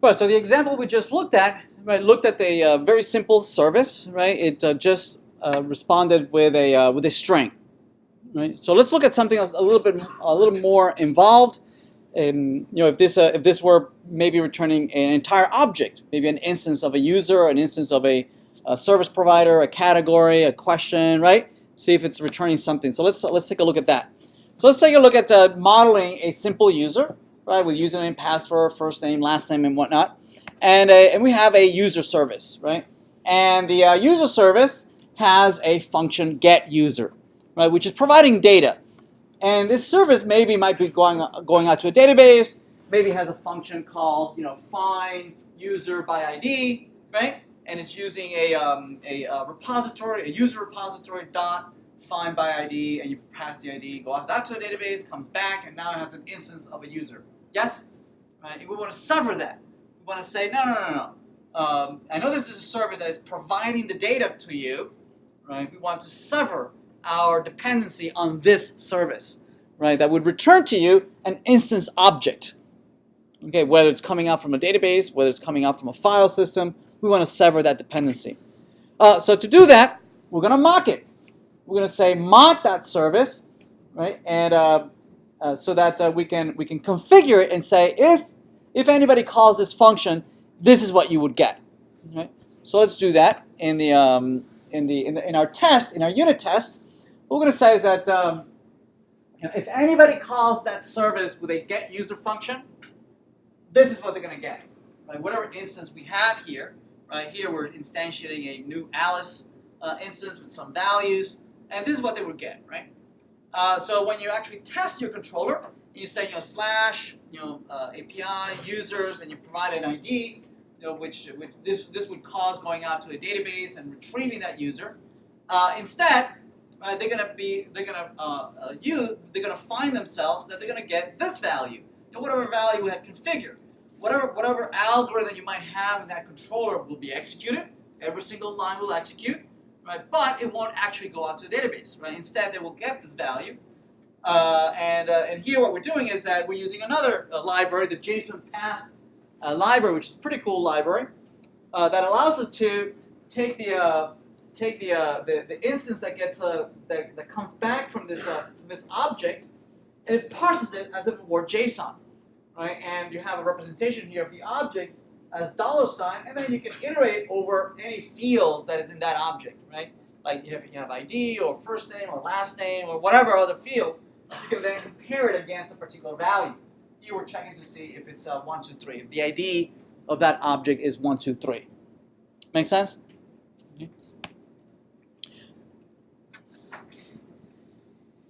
Well, so the example we just looked at, right, looked at a very simple service, right? It just responded with a string, right? So let's look at something a little more involved. If this were maybe returning an entire object, maybe an instance of a user, an instance of a service provider, a category, a question, right? See if it's returning something. So let's take a look at that. So let's take a look at modeling a simple user, right, with username, password, first name, last name, and whatnot. And we have a user service, right? And the user service has a function getUser, right, which is providing data. And this service maybe might be going out to a database, maybe has a function called find user by ID, right? And it's using a repository, a user repository dot find by ID, and you pass the ID, goes out to a database, comes back, and now it has an instance of a user. Yes? Right? And we want to sever that. We want to say, no. I know this is a service that is providing the data to you, right? We want to sever our dependency on this service, right? That would return to you an instance object. Okay, whether it's coming out from a database, whether it's coming out from a file system, we want to sever that dependency. So to do that, we're going to mock it. We're going to say mock that service, right? And so that we can configure it and say if anybody calls this function, this is what you would get. Right? So let's do that in our test, in our unit test. What we're going to say is that if anybody calls that service with a getUser function, this is what they're going to get. Right? Whatever instance we have here, right here we're instantiating a new Alice instance with some values, and this is what they would get, right? So when you actually test your controller, you say slash API users, and you provide an ID, which this would cause going out to a database and retrieving that user. Instead, they're gonna find themselves that they're gonna get this value, whatever value we had configured, whatever algorithm you might have in that controller will be executed. Every single line will execute. Right, but it won't actually go out to the database. Right? Instead, they will get this value. And here what we're doing is that we're using another library, the JSON Path library, which is a pretty cool library, that allows us to take the instance that gets that comes back from this object, and it parses it as if it were JSON. Right? And you have a representation here of the object as $, and then you can iterate over any field that is in that object, right? Like you have ID or first name or last name or whatever other field, you can then compare it against a particular value. Here we're checking to see if it's 1, 2, 3. If the ID of that object is 1, 2, 3. Make sense?